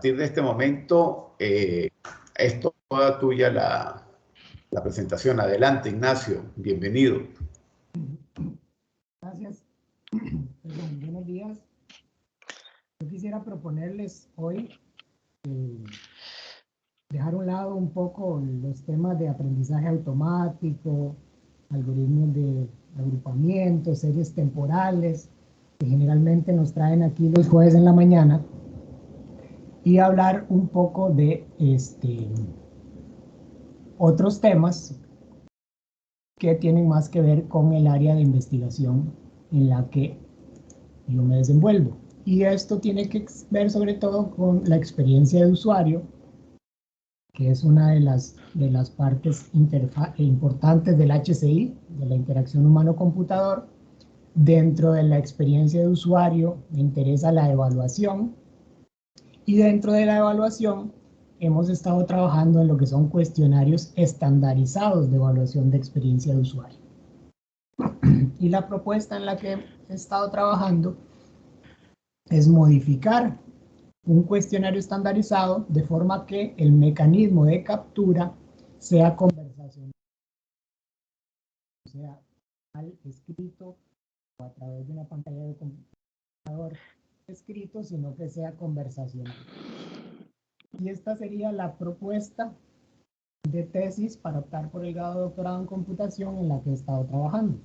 partir de este momento es toda tuya la presentación. Adelante, Ignacio, bienvenido. Gracias. Perdón, buenos días. Yo quisiera proponerles hoy dejar a un lado un poco los temas de aprendizaje automático, algoritmos de agrupamiento, series temporales, que generalmente nos traen aquí los jueves en la mañana, y hablar un poco de otros temas que tienen más que ver con el área de investigación en la que yo me desenvuelvo. Y esto tiene que ver sobre todo con la experiencia de usuario, que es una de las partes importantes del HCI, de la interacción humano-computador. Dentro de la experiencia de usuario me interesa la evaluación, y dentro de la evaluación hemos estado trabajando en lo que son cuestionarios estandarizados de evaluación de experiencia de usuario. Y la propuesta en la que he estado trabajando es modificar un cuestionario estandarizado de forma que el mecanismo de captura sea conversacional, o sea, al escrito o a través de una pantalla de computador escrito, sino que sea conversacional. Y esta sería la propuesta de tesis para optar por el grado de doctorado en computación en la que he estado trabajando.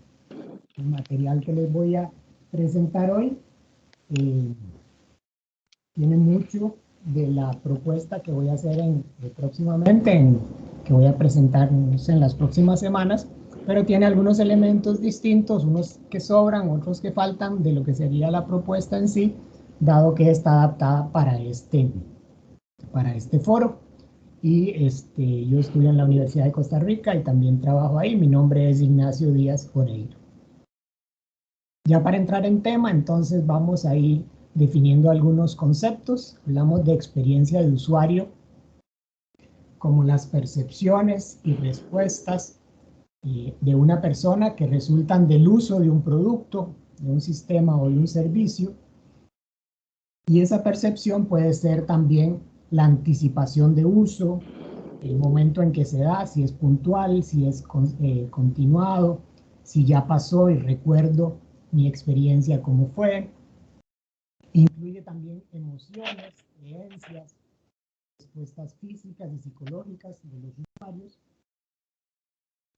El material que les voy a presentar hoy tiene mucho de la propuesta que voy a hacer próximamente, que voy a presentar en las próximas semanas, pero tiene algunos elementos distintos, unos que sobran, otros que faltan de lo que sería la propuesta en sí, dado que está adaptada para este foro. Y yo estudio en la Universidad de Costa Rica y también trabajo ahí. Mi nombre es Ignacio Díaz Oreiro. Ya para entrar en tema, entonces vamos a ir definiendo algunos conceptos. Hablamos de experiencia de usuario como las percepciones y respuestas de una persona que resultan del uso de un producto, de un sistema o de un servicio. Y esa percepción puede ser también la anticipación de uso, el momento en que se da, si es puntual, si es continuado, si ya pasó y recuerdo mi experiencia cómo fue. Incluye también emociones, creencias, respuestas físicas y psicológicas de los usuarios.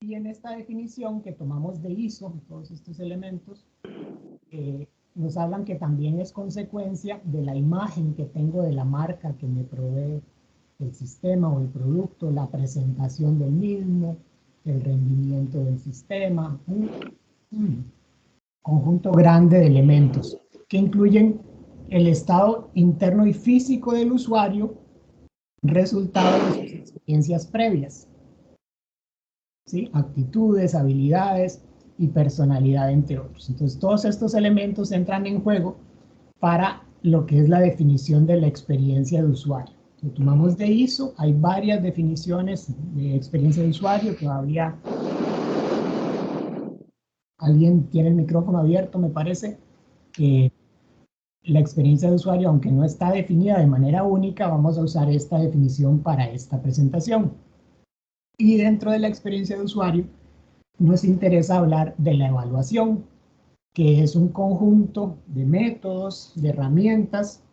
Y en esta definición que tomamos de ISO, todos estos elementos, nos hablan que también es consecuencia de la imagen que tengo de la marca que me provee el sistema o el producto, la presentación del mismo, el rendimiento del sistema, un conjunto grande de elementos que incluyen el estado interno y físico del usuario, resultado de sus experiencias previas, ¿sí? Actitudes, habilidades y personalidad, entre otros. Entonces, todos estos elementos entran en juego para lo que es la definición de la experiencia de usuario. Si tomamos de ISO, hay varias definiciones de experiencia de usuario. Todavía alguien tiene el micrófono abierto, me parece. La experiencia de usuario, aunque no está definida de manera única, vamos a usar esta definición para esta presentación. Y dentro de la experiencia de usuario, nos interesa hablar de la evaluación, que es un conjunto de métodos, de herramientas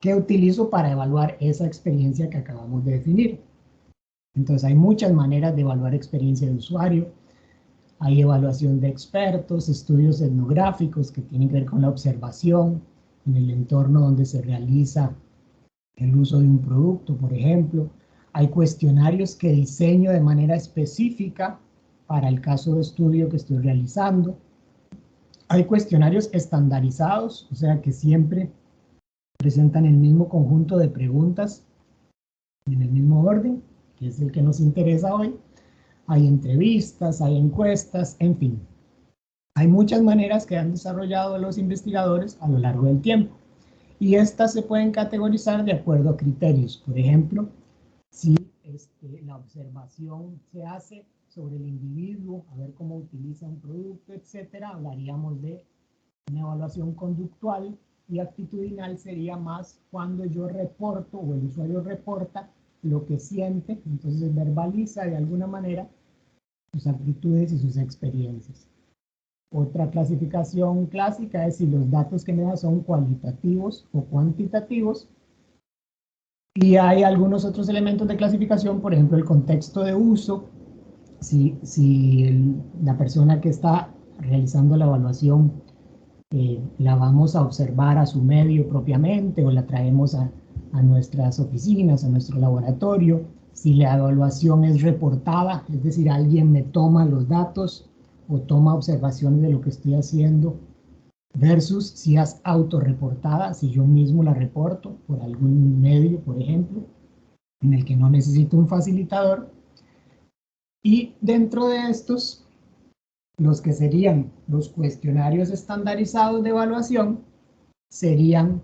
que utilizo para evaluar esa experiencia que acabamos de definir. Entonces hay muchas maneras de evaluar experiencia de usuario. Hay evaluación de expertos, estudios etnográficos que tienen que ver con la observación en el entorno donde se realiza el uso de un producto, por ejemplo. Hay cuestionarios que diseño de manera específica para el caso de estudio que estoy realizando. Hay cuestionarios estandarizados, o sea que siempre presentan el mismo conjunto de preguntas en el mismo orden, que es el que nos interesa hoy. Hay entrevistas, hay encuestas, en fin. Hay muchas maneras que han desarrollado los investigadores a lo largo del tiempo. Y estas se pueden categorizar de acuerdo a criterios. Por ejemplo, si la observación se hace sobre el individuo, a ver cómo utiliza un producto, etcétera, hablaríamos de una evaluación conductual. y actitudinal sería más cuando yo reporto o el usuario reporta lo que siente, entonces verbaliza de alguna manera sus actitudes y sus experiencias. Otra clasificación clásica es si los datos que me da son cualitativos o cuantitativos. Y hay algunos otros elementos de clasificación, por ejemplo, el contexto de uso, si la persona que está realizando la evaluación la vamos a observar a su medio propiamente o la traemos a nuestras oficinas, a nuestro laboratorio, si la evaluación es reportada, es decir, alguien me toma los datos o toma observaciones de lo que estoy haciendo, versus si es autorreportada, si yo mismo la reporto por algún medio, por ejemplo, en el que no necesito un facilitador. Y dentro de estos, los que serían los cuestionarios estandarizados de evaluación serían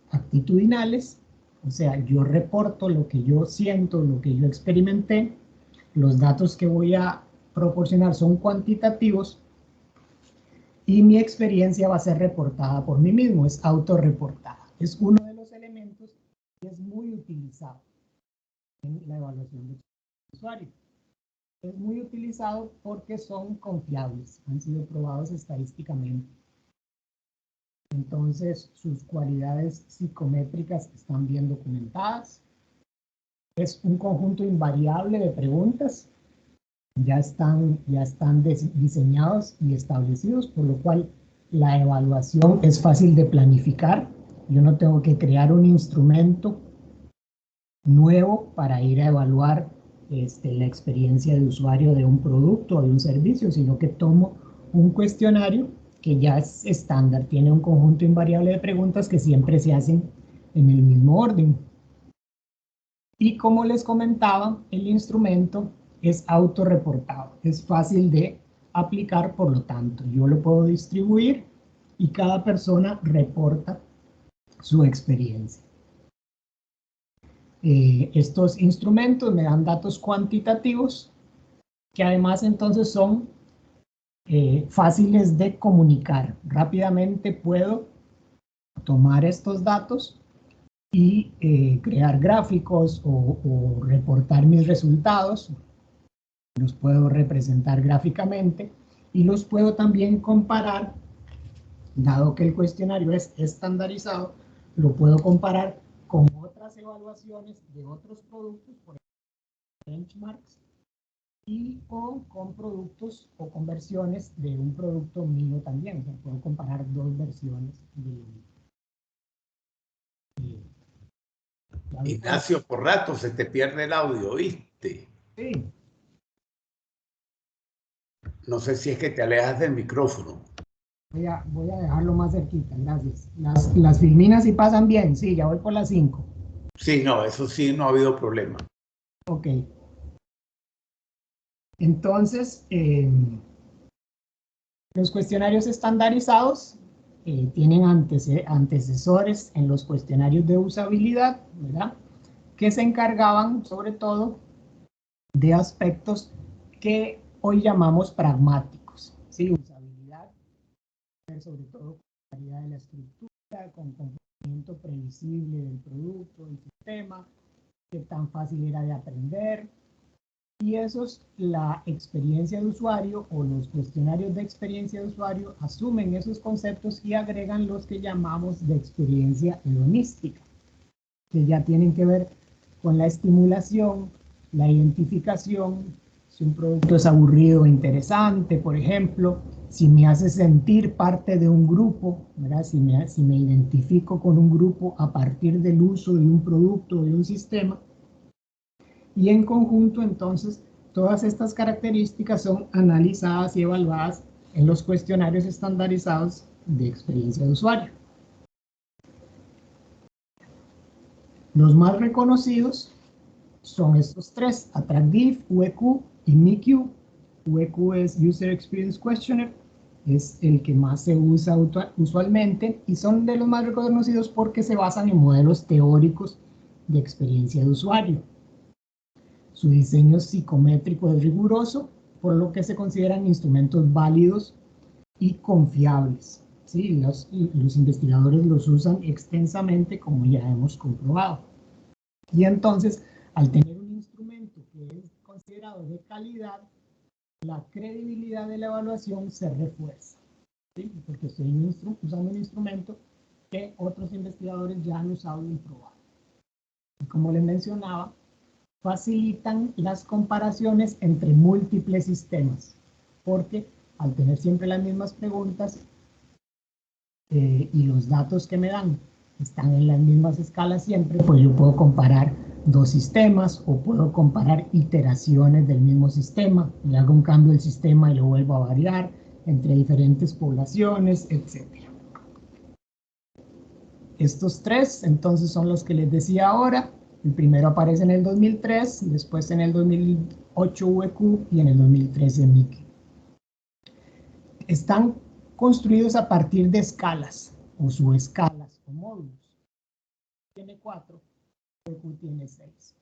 actitudinales, o sea, yo reporto lo que yo siento, lo que yo experimenté, los datos que voy a proporcionar son cuantitativos y mi experiencia va a ser reportada por mí mismo, es autorreportada. Es uno de los elementos que es muy utilizado en la evaluación de usuario. Es muy utilizado porque son confiables, han sido probados estadísticamente. Entonces, sus cualidades psicométricas están bien documentadas. Es un conjunto invariable de preguntas. Ya están diseñados y establecidos, por lo cual la evaluación es fácil de planificar. Yo no tengo que crear un instrumento nuevo para ir a evaluar la experiencia de usuario de un producto o de un servicio, sino que tomo un cuestionario que ya es estándar, tiene un conjunto invariable de preguntas que siempre se hacen en el mismo orden. Y como les comentaba, el instrumento es autorreportado, es fácil de aplicar, por lo tanto, yo lo puedo distribuir y cada persona reporta su experiencia. Estos instrumentos me dan datos cuantitativos que además entonces son fáciles de comunicar. Rápidamente puedo tomar estos datos y crear gráficos o reportar mis resultados. Los puedo representar gráficamente y los puedo también comparar, dado que el cuestionario es estandarizado, lo puedo comparar con otras evaluaciones de otros productos, por ejemplo, benchmarks, y con productos o con versiones de un producto mío también. O sea, puedo comparar dos versiones de Ignacio, por rato se te pierde el audio, ¿viste? Sí. No sé si es que te alejas del micrófono. Voy a dejarlo más cerquita, gracias. Las filminas sí pasan bien, sí, ya voy por las 5. Sí, no, eso sí, no ha habido problema. Ok. Entonces, los cuestionarios estandarizados tienen antecesores en los cuestionarios de usabilidad, ¿verdad? Que se encargaban sobre todo de aspectos que hoy llamamos pragmáticos, ¿sí? Usabilidad, sobre todo con calidad de la estructura, con comportamiento previsible del producto, del sistema, qué tan fácil era de aprender. Y esos, la experiencia de usuario o los cuestionarios de experiencia de usuario asumen esos conceptos y agregan los que llamamos de experiencia hedonística, que ya tienen que ver con la estimulación, la identificación, si un producto es aburrido o interesante, por ejemplo, si me hace sentir parte de un grupo, ¿verdad? Si me identifico con un grupo a partir del uso de un producto o de un sistema. Y en conjunto, entonces, todas estas características son analizadas y evaluadas en los cuestionarios estandarizados de experiencia de usuario. Los más reconocidos son estos tres: Attractive, UEQ y MIQ. UEQ es User Experience Questionnaire, es el que más se usa usualmente y son de los más reconocidos porque se basan en modelos teóricos de experiencia de usuario. Su diseño psicométrico es riguroso, por lo que se consideran instrumentos válidos y confiables. Sí, los investigadores los usan extensamente, como ya hemos comprobado. Y entonces, al tener un instrumento que es considerado de calidad, la credibilidad de la evaluación se refuerza, ¿sí? Porque estoy usando un instrumento que otros investigadores ya han usado y probado. Y como les mencionaba, facilitan las comparaciones entre múltiples sistemas, porque al tener siempre las mismas preguntas y los datos que me dan están en las mismas escalas siempre, pues yo puedo comparar dos sistemas o puedo comparar iteraciones del mismo sistema. Le hago un cambio del sistema y lo vuelvo a variar entre diferentes poblaciones, etc. Estos tres, entonces, son los que les decía ahora. El primero aparece en el 2003, después en el 2008 UEQ y en el 2013 MIC. Están construidos a partir de escalas o subescalas o módulos. Tiene 4, UEQ tiene 6.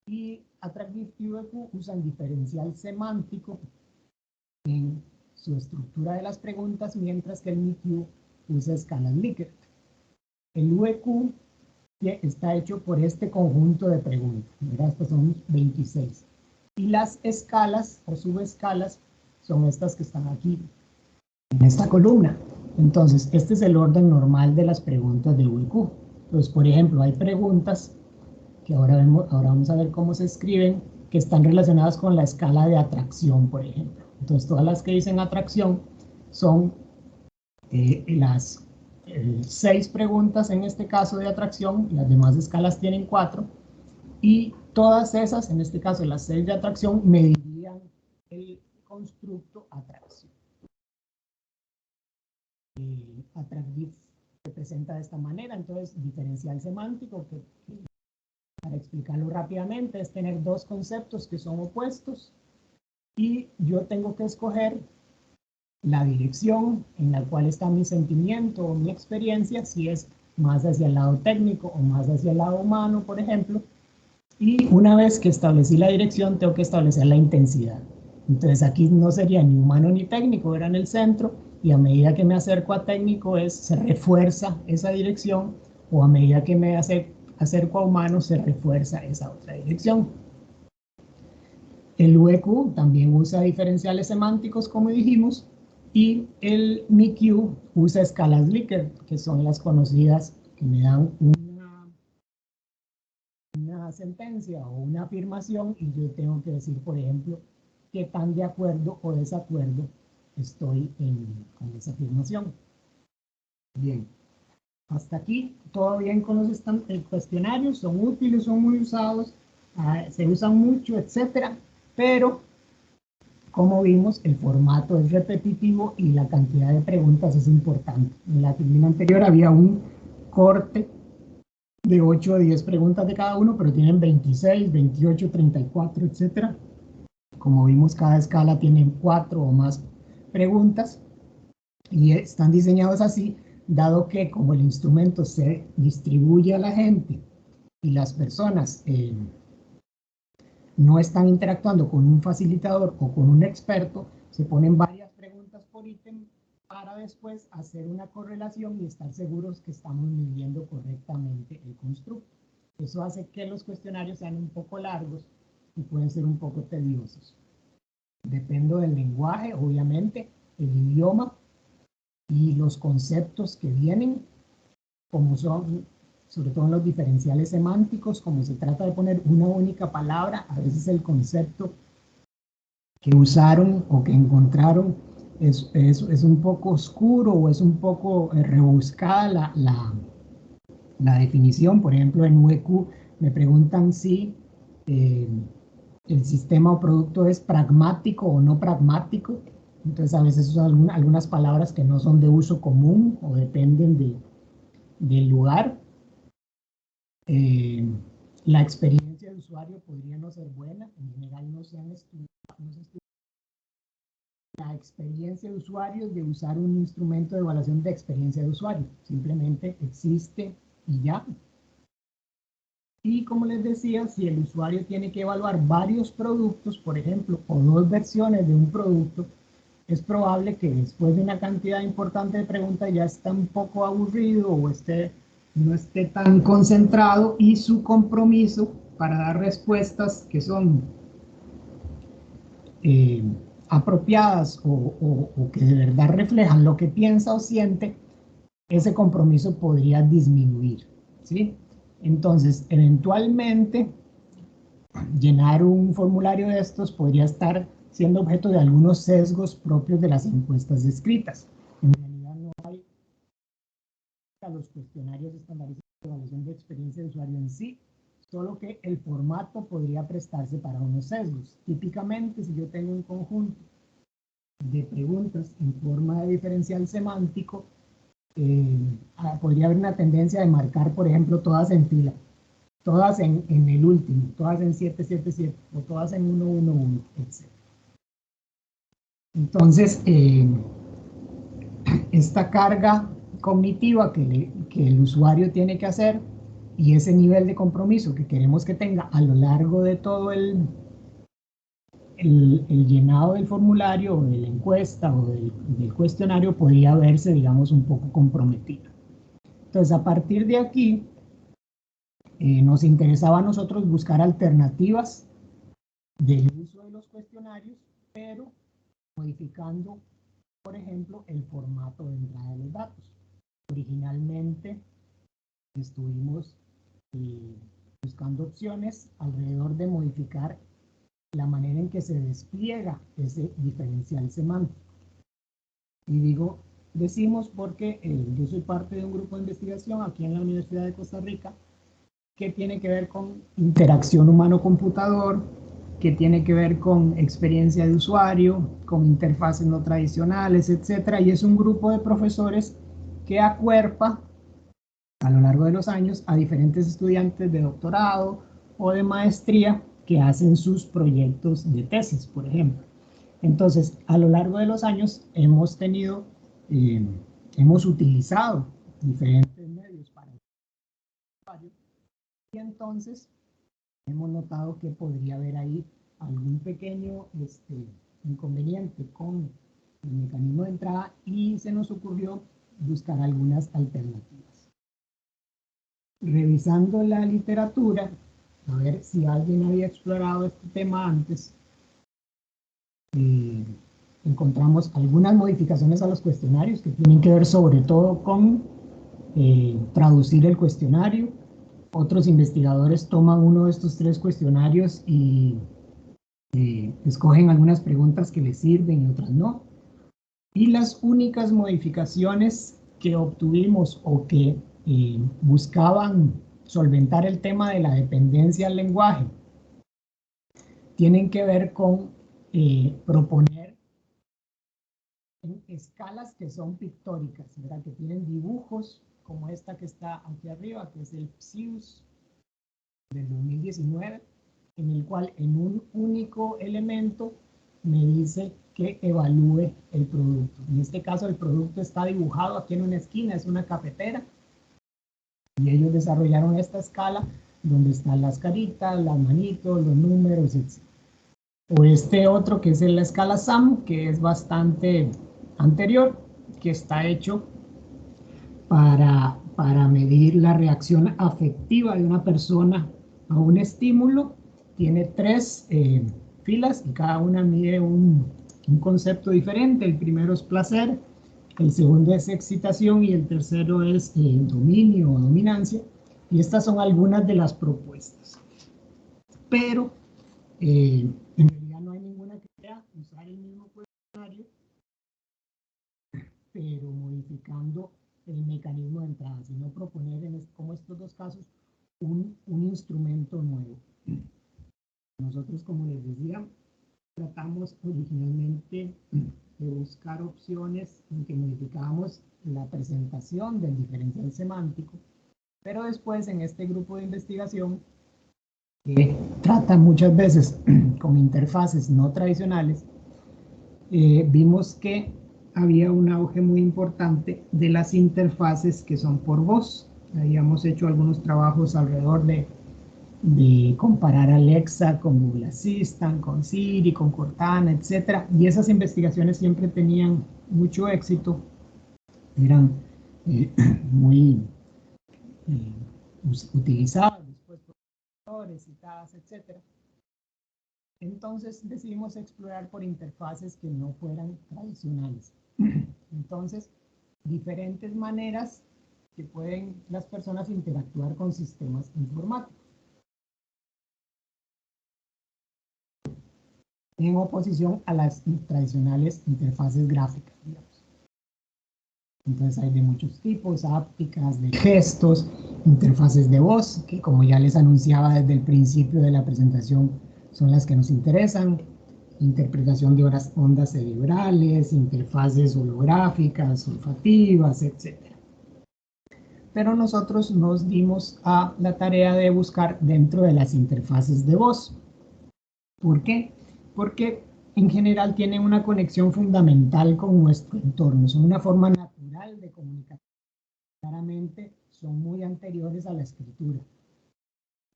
Y Attractive y UEQ usan diferencial semántico en su estructura de las preguntas, mientras que el MIQ usa escalas Likert. El UEQ está hecho por este conjunto de preguntas, ¿verdad? Estas son 26. Y las escalas o subescalas son estas que están aquí, en esta columna. Entonces, este es el orden normal de las preguntas de UEQ. Entonces, por ejemplo, hay preguntas que ahora vamos a ver cómo se escriben, que están relacionadas con la escala de atracción, por ejemplo. Entonces, todas las que dicen atracción son las 6 preguntas en este caso de atracción, las demás escalas tienen 4, y todas esas, en este caso las 6 de atracción, medirían el constructo atracción. Attractive se presenta de esta manera, entonces diferencial semántico, que para explicarlo rápidamente es tener dos conceptos que son opuestos y yo tengo que escoger la dirección en la cual está mi sentimiento o mi experiencia, si es más hacia el lado técnico o más hacia el lado humano, por ejemplo. Y una vez que establecí la dirección, tengo que establecer la intensidad. Entonces aquí no sería ni humano ni técnico, era en el centro, y a medida que me acerco a técnico se refuerza esa dirección, o a medida que me acerco a humano se refuerza esa otra dirección. El UEQ también usa diferenciales semánticos, como dijimos, y el MIQ usa escalas Likert, que son las conocidas que me dan una sentencia o una afirmación y yo tengo que decir, por ejemplo, qué tan de acuerdo o desacuerdo estoy con esa afirmación. Bien, hasta aquí todo bien con los cuestionarios, son útiles, son muy usados, se usan mucho, etcétera, pero como vimos, el formato es repetitivo y la cantidad de preguntas es importante. En la tribuna anterior había un corte de 8 o 10 preguntas de cada uno, pero tienen 26, 28, 34, etc. Como vimos, cada escala tiene 4 o más preguntas y están diseñados así, dado que como el instrumento se distribuye a la gente y las personas no están interactuando con un facilitador o con un experto, se ponen varias preguntas por ítem para después hacer una correlación y estar seguros que estamos midiendo correctamente el constructo. Eso hace que los cuestionarios sean un poco largos y pueden ser un poco tediosos. Depende del lenguaje, obviamente, el idioma y los conceptos que vienen, como son sobre todo en los diferenciales semánticos, como se trata de poner una única palabra, a veces el concepto que usaron o que encontraron es un poco oscuro o es un poco rebuscada la definición. Por ejemplo, en UEQ me preguntan si el sistema o producto es pragmático o no pragmático. Entonces a veces usan algunas palabras que no son de uso común o dependen del lugar. La experiencia de usuario podría no ser buena, en general no se han estudiado. La experiencia de usuario es de usar un instrumento de evaluación de experiencia de usuario, simplemente existe y ya. Y como les decía, si el usuario tiene que evaluar varios productos, por ejemplo, o 2 versiones de un producto, es probable que después de una cantidad importante de preguntas ya esté un poco aburrido o no esté tan concentrado, y su compromiso para dar respuestas que son apropiadas o que de verdad reflejan lo que piensa o siente, ese compromiso podría disminuir, ¿sí? Entonces, eventualmente, llenar un formulario de estos podría estar siendo objeto de algunos sesgos propios de las encuestas escritas. En realidad no hay los cuestionarios estandarizados de evaluación de experiencia de usuario en sí, solo que el formato podría prestarse para unos sesgos. Típicamente, si yo tengo un conjunto de preguntas en forma de diferencial semántico, podría haber una tendencia de marcar, por ejemplo, todas en fila, todas en el último, todas en 777 o todas en 111, etc. Entonces, esta carga cognitiva que el usuario tiene que hacer y ese nivel de compromiso que queremos que tenga a lo largo de todo el llenado del formulario o de la encuesta o del cuestionario podría verse, digamos, un poco comprometido. Entonces, a partir de aquí, nos interesaba a nosotros buscar alternativas del uso de los cuestionarios, pero modificando, por ejemplo, el formato de entrada de los datos. Originalmente estuvimos buscando opciones alrededor de modificar la manera en que se despliega ese diferencial semántico. Y decimos porque yo soy parte de un grupo de investigación aquí en la Universidad de Costa Rica que tiene que ver con interacción humano-computador, que tiene que ver con experiencia de usuario, con interfaces no tradicionales, etc. Y es un grupo de profesores que acuerpa a lo largo de los años a diferentes estudiantes de doctorado o de maestría que hacen sus proyectos de tesis, por ejemplo. Entonces, a lo largo de los años hemos utilizado diferentes medios para el usuario, y entonces hemos notado que podría haber ahí algún pequeño inconveniente con el mecanismo de entrada, y se nos ocurrió buscar algunas alternativas. Revisando la literatura, a ver si alguien había explorado este tema antes, encontramos algunas modificaciones a los cuestionarios que tienen que ver sobre todo con traducir el cuestionario. Otros investigadores toman uno de estos 3 cuestionarios y escogen algunas preguntas que les sirven y otras no. Y las únicas modificaciones que obtuvimos o que buscaban solventar el tema de la dependencia al lenguaje tienen que ver con proponer en escalas que son pictóricas, ¿verdad? Que tienen dibujos como esta que está aquí arriba, que es el PSIUS del 2019, en el cual en un único elemento me dice que evalúe el producto. En este caso el producto está dibujado aquí en una esquina, es una cafetera, y ellos desarrollaron esta escala donde están las caritas, las manitos, los números, etc. O este otro que es en la escala SAM, que es bastante anterior, que está hecho para medir la reacción afectiva de una persona a un estímulo. Tiene 3 filas y cada una mide un concepto diferente. El primero es placer, el segundo es excitación y el tercero es dominio o dominancia. Y estas son algunas de las propuestas. Pero en realidad no hay ninguna que sea usar el mismo cuestionario, pero modificando el mecanismo de entrada, sino proponer, como estos 2 casos, un instrumento nuevo. Nosotros, como les decía, tratamos originalmente de buscar opciones en que modificábamos la presentación del diferencial semántico, pero después en este grupo de investigación, que trata muchas veces con interfaces no tradicionales, vimos que había un auge muy importante de las interfaces que son por voz. Habíamos hecho algunos trabajos alrededor de de comparar Alexa con Google Assistant, con Siri, con Cortana, etc. Y esas investigaciones siempre tenían mucho éxito, eran muy utilizadas después por profesores, citadas, etc. Entonces decidimos explorar por interfaces que no fueran tradicionales. Entonces, diferentes maneras que pueden las personas interactuar con sistemas informáticos. En oposición a las tradicionales interfaces gráficas, digamos. Entonces hay de muchos tipos, ápticas, de gestos, interfaces de voz, que como ya les anunciaba desde el principio de la presentación, son las que nos interesan, interpretación de ondas cerebrales, interfaces holográficas, olfativas, etc. Pero nosotros nos dimos a la tarea de buscar dentro de las interfaces de voz. ¿Por qué? Porque en general tienen una conexión fundamental con nuestro entorno, son una forma natural de comunicación. Claramente son muy anteriores a la escritura.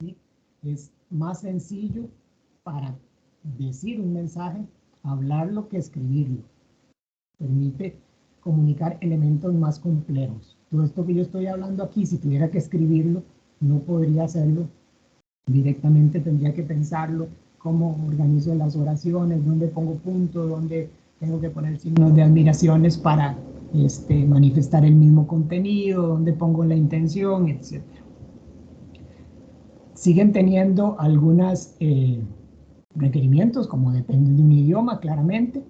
¿Sí? Es más sencillo para decir un mensaje, hablarlo que escribirlo. Permite comunicar elementos más complejos. Todo esto que yo estoy hablando aquí, si tuviera que escribirlo, no podría hacerlo directamente, tendría que pensarlo, cómo organizo las oraciones, dónde pongo punto, dónde tengo que poner signos de admiraciones para manifestar el mismo contenido, dónde pongo la intención, etc. Siguen teniendo algunos requerimientos, como dependen de un idioma, claramente,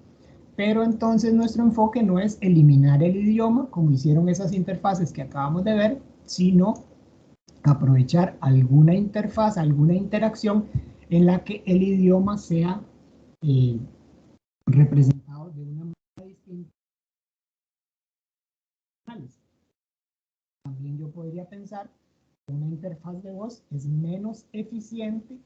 pero entonces nuestro enfoque no es eliminar el idioma, como hicieron esas interfaces que acabamos de ver, sino aprovechar alguna interfaz, alguna interacción en la que el idioma sea representado de una manera distinta. También yo podría pensar que una interfaz de voz es menos eficiente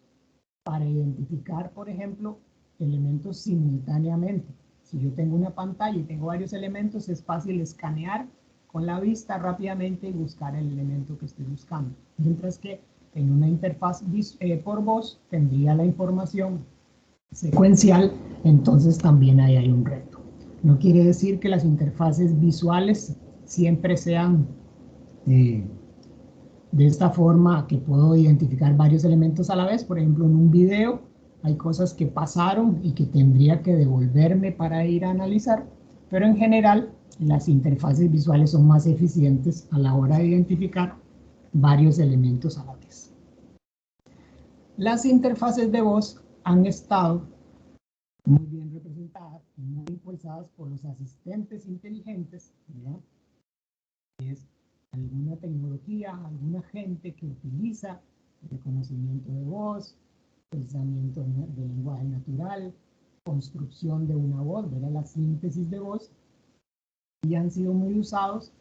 para identificar, por ejemplo, elementos simultáneamente. Si yo tengo una pantalla y tengo varios elementos, es fácil escanear con la vista rápidamente y buscar el elemento que estoy buscando. Mientras que en una interfaz por voz tendría la información secuencial, entonces también ahí hay un reto. No quiere decir que las interfaces visuales siempre sean de esta forma, que puedo identificar varios elementos a la vez. Por ejemplo, en un video hay cosas que pasaron y que tendría que devolverme para ir a analizar, pero en general las interfaces visuales son más eficientes a la hora de identificar varios elementos a la vez. Las interfaces de voz han estado muy bien representadas y muy impulsadas por los asistentes inteligentes, ¿verdad? Es alguna tecnología, alguna gente que utiliza reconocimiento de voz, procesamiento de lenguaje natural, construcción de una voz, ¿verdad? La síntesis de voz, y han sido muy usados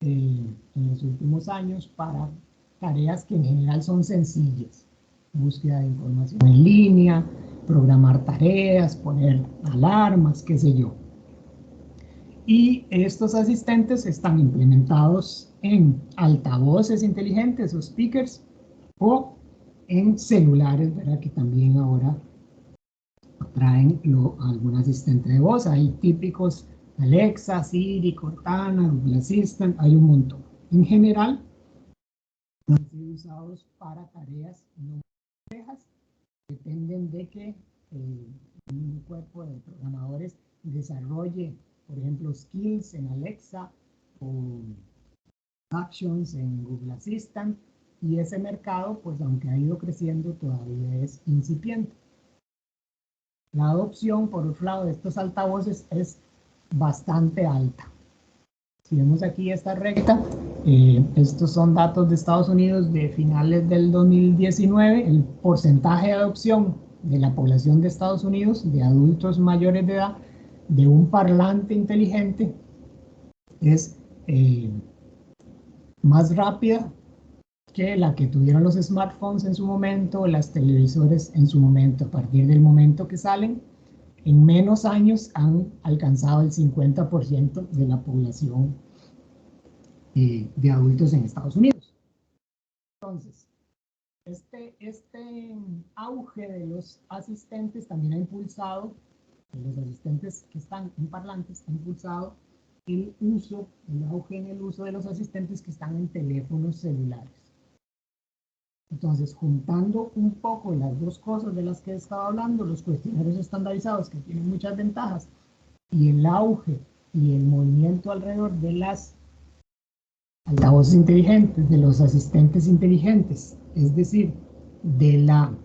en los últimos años para tareas que en general son sencillas. Búsqueda de información en línea, programar tareas, poner alarmas, qué sé yo. Y estos asistentes están implementados en altavoces inteligentes o speakers o en celulares, ¿verdad? Que también ahora traen algún asistente de voz. Hay típicos Alexa, Siri, Cortana, Google Assistant, hay un montón. En general, han sido usados para tareas no complejas. Dependen de que un cuerpo de programadores desarrolle, por ejemplo, skills en Alexa o actions en Google Assistant, y ese mercado, pues aunque ha ido creciendo, todavía es incipiente. La adopción, por otro lado, de estos altavoces es bastante alta. Si vemos aquí esta recta, estos son datos de Estados Unidos de finales del 2019, el porcentaje de adopción de la población de Estados Unidos, de adultos mayores de edad, de un parlante inteligente, es más rápida que la que tuvieron los smartphones en su momento, las televisores en su momento. A partir del momento que salen, en menos años han alcanzado el 50% de la población de adultos en Estados Unidos. Entonces, Este auge de los asistentes también ha impulsado, de los asistentes que están en parlantes, ha impulsado el auge en el uso de los asistentes que están en teléfonos celulares. Entonces, juntando un poco las dos cosas de las que he estado hablando, los cuestionarios estandarizados que tienen muchas ventajas y el auge y el movimiento alrededor de las altavoces inteligentes, de los asistentes inteligentes, es decir, de la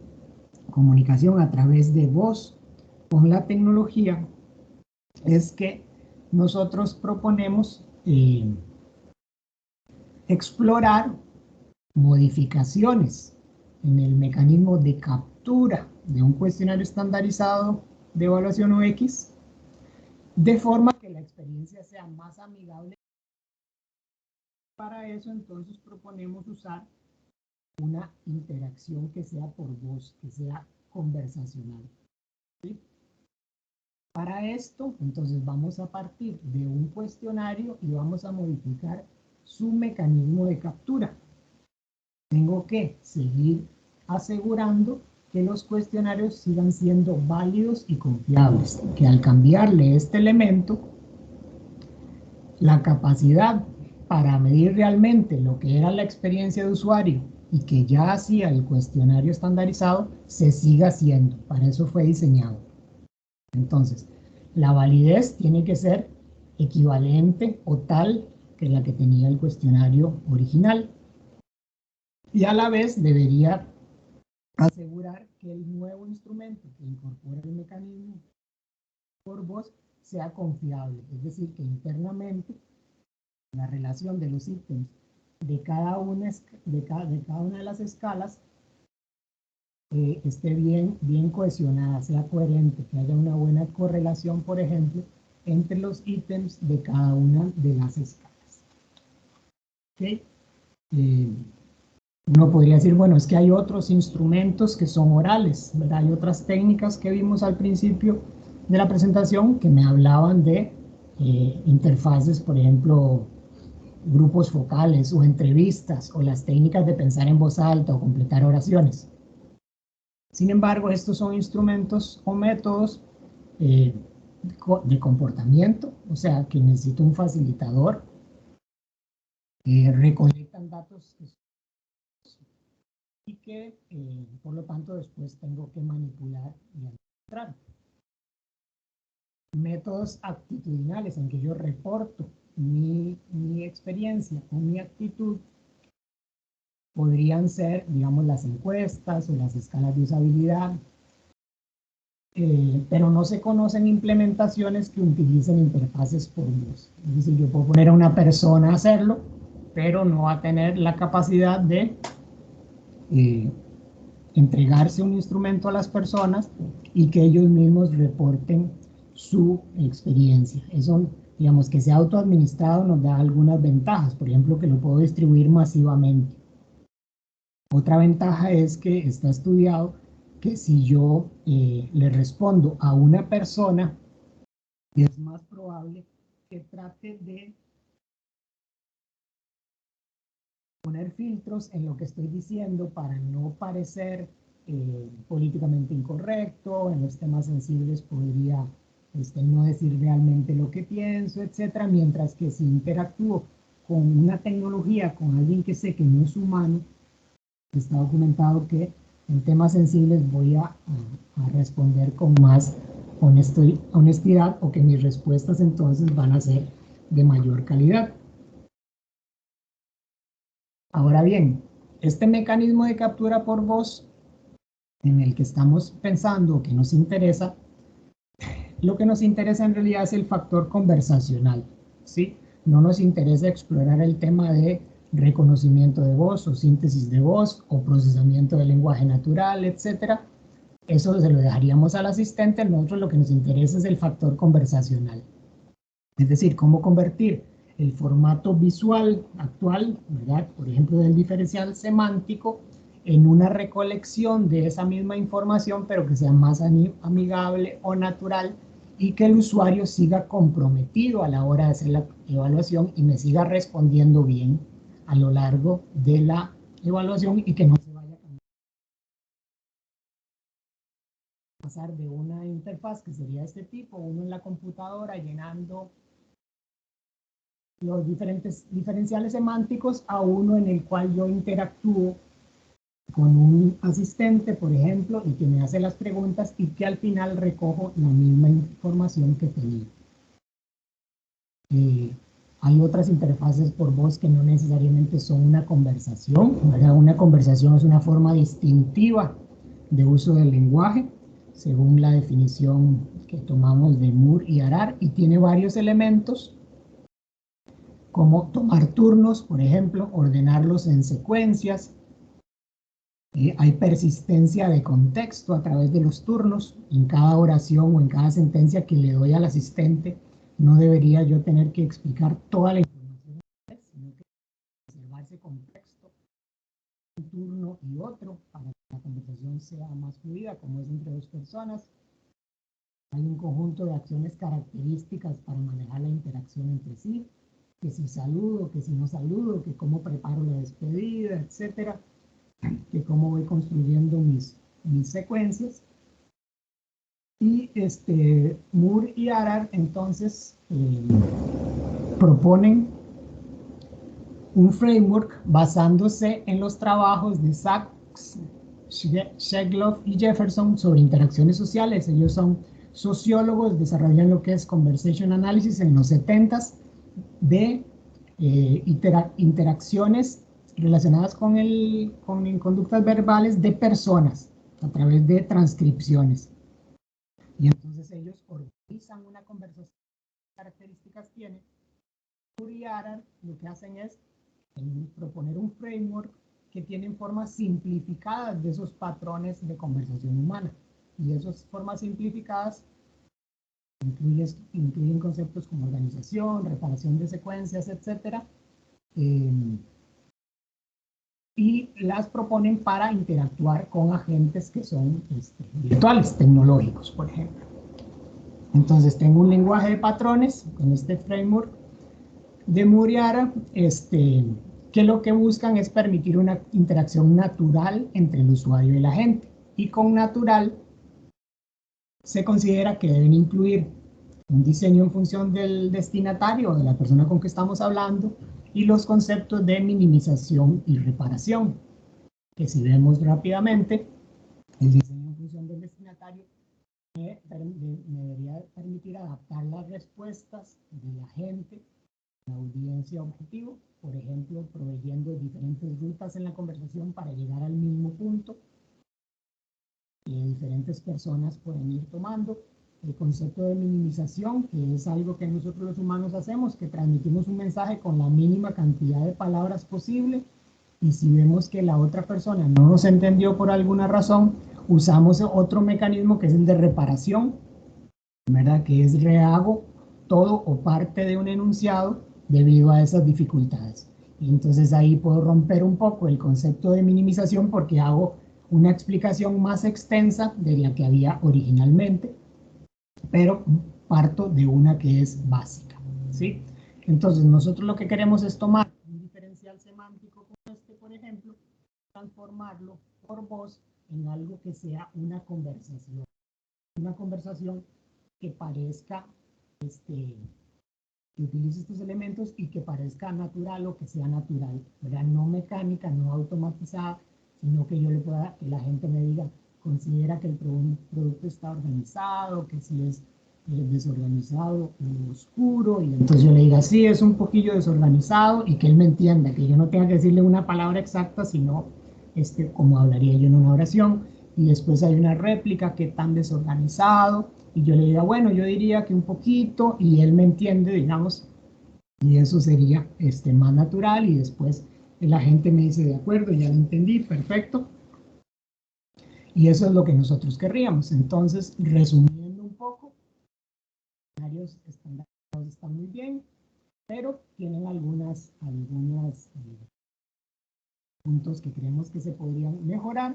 comunicación a través de voz con la tecnología, es que nosotros proponemos explorar modificaciones en el mecanismo de captura de un cuestionario estandarizado de evaluación UX, de forma que la experiencia sea más amigable. Para eso, entonces, proponemos usar una interacción que sea por voz, que sea conversacional. ¿Sí? Para esto, entonces, vamos a partir de un cuestionario y vamos a modificar su mecanismo de captura. Tengo que seguir asegurando que los cuestionarios sigan siendo válidos y confiables, que al cambiarle este elemento, la capacidad para medir realmente lo que era la experiencia de usuario y que ya hacía el cuestionario estandarizado, se siga haciendo. Para eso fue diseñado. Entonces, la validez tiene que ser equivalente o tal que la que tenía el cuestionario original. Y a la vez debería asegurar que el nuevo instrumento que incorpora el mecanismo por voz sea confiable, es decir, que internamente la relación de los ítems de cada una de las escalas esté bien cohesionada, sea coherente, que haya una buena correlación, por ejemplo, entre los ítems de cada una de las escalas. ¿Okay? Uno podría decir, bueno, es que hay otros instrumentos que son orales, ¿verdad? Hay otras técnicas que vimos al principio de la presentación que me hablaban de interfaces, por ejemplo, grupos focales o entrevistas o las técnicas de pensar en voz alta o completar oraciones. Sin embargo, estos son instrumentos o métodos de comportamiento, o sea, que necesito un facilitador, recolectan datos y que por lo tanto después tengo que manipular y administrar. Métodos actitudinales en que yo reporto mi experiencia o mi actitud podrían ser, digamos, las encuestas o las escalas de usabilidad, pero no se conocen implementaciones que utilicen interfaces por voz. Es decir, yo puedo poner a una persona a hacerlo, pero no va a tener la capacidad de entregarse un instrumento a las personas y que ellos mismos reporten su experiencia. Eso, digamos, que sea autoadministrado nos da algunas ventajas, por ejemplo, que lo puedo distribuir masivamente. Otra ventaja es que está estudiado que si yo le respondo a una persona, es más probable que trate de poner filtros en lo que estoy diciendo para no parecer políticamente incorrecto. En los temas sensibles podría no decir realmente lo que pienso, etcétera, mientras que si interactúo con una tecnología, con alguien que sé que no es humano, está documentado que en temas sensibles voy a responder con más honestidad, o que mis respuestas entonces van a ser de mayor calidad. Ahora bien, este mecanismo de captura por voz en el que estamos pensando, que nos interesa, lo que nos interesa en realidad es el factor conversacional, ¿sí? No nos interesa explorar el tema de reconocimiento de voz o síntesis de voz o procesamiento del lenguaje natural, etcétera. Eso se lo dejaríamos al asistente. Nosotros lo que nos interesa es el factor conversacional. Es decir, cómo convertir el formato visual actual, ¿verdad? Por ejemplo, del diferencial semántico, en una recolección de esa misma información, pero que sea más amigable o natural, y que el usuario siga comprometido a la hora de hacer la evaluación y me siga respondiendo bien a lo largo de la evaluación y que no se vaya a cambiar. pasar de una interfaz que sería de este tipo, uno en la computadora llenando los diferenciales semánticos, a uno en el cual yo interactúo con un asistente, por ejemplo, y que me hace las preguntas y que al final recojo la misma información que tenía. Hay otras interfaces por voz que no necesariamente son una conversación, ¿verdad? Una conversación es una forma distintiva de uso del lenguaje, según la definición que tomamos de Moore y Harari, y tiene varios elementos, como tomar turnos, por ejemplo, ordenarlos en secuencias. Hay persistencia de contexto a través de los turnos. En cada oración o en cada sentencia que le doy al asistente, no debería yo tener que explicar toda la información, sino que observarse contexto, un turno y otro, para que la conversación sea más fluida, como es entre dos personas. Hay un conjunto de acciones características para manejar la interacción entre sí, que si saludo, que si no saludo, que cómo preparo la despedida, etcétera, que cómo voy construyendo mis secuencias. Y Moore y Harari entonces proponen un framework basándose en los trabajos de Sachs, Shegloff y Jefferson sobre interacciones sociales. Ellos son sociólogos, desarrollan lo que es Conversation Analysis en los 70s de interacciones relacionadas con conductas verbales de personas a través de transcripciones. Y entonces ellos organizan una conversación, ¿qué características tiene? Moore y Harari lo que hacen es proponer un framework que tiene formas simplificadas de esos patrones de conversación humana. Y esas formas simplificadas incluyen conceptos como organización, reparación de secuencias, etc. Y las proponen para interactuar con agentes que son virtuales, tecnológicos, por ejemplo. Entonces tengo un lenguaje de patrones con este framework de Moore y Harari, que lo que buscan es permitir una interacción natural entre el usuario y el agente. Y con natural se considera que deben incluir un diseño en función del destinatario o de la persona con que estamos hablando, y los conceptos de minimización y reparación, que si vemos rápidamente, el diseño en función del destinatario me debería permitir adaptar las respuestas de la gente, la audiencia objetivo, por ejemplo, proveyendo diferentes rutas en la conversación para llegar al mismo punto que diferentes personas pueden ir tomando. El concepto de minimización, que es algo que nosotros los humanos hacemos, que transmitimos un mensaje con la mínima cantidad de palabras posible, y si vemos que la otra persona no nos entendió por alguna razón, usamos otro mecanismo que es el de reparación, ¿verdad? Que es rehago todo o parte de un enunciado debido a esas dificultades. Y entonces ahí puedo romper un poco el concepto de minimización porque hago una explicación más extensa de la que había originalmente, pero parto de una que es básica, ¿sí? Entonces nosotros lo que queremos es tomar un diferencial semántico como este, por ejemplo, transformarlo por voz en algo que sea una conversación que parezca, que utilice estos elementos y que parezca natural o que sea natural, ¿verdad? No mecánica, no automatizada, sino que yo le pueda, que la gente me diga, considera que el producto está organizado, que si es desorganizado o oscuro, y entonces yo le diga, sí, es un poquillo desorganizado, y que él me entienda, que yo no tenga que decirle una palabra exacta, sino como hablaría yo en una oración, y después hay una réplica, que tan desorganizado, y yo le diga, bueno, yo diría que un poquito, y él me entiende, digamos, y eso sería más natural, y después la gente me dice, de acuerdo, ya lo entendí, perfecto. Y eso es lo que nosotros querríamos. Entonces, resumiendo un poco, los escenarios estandarizados están muy bien, pero tienen algunos puntos que creemos que se podrían mejorar,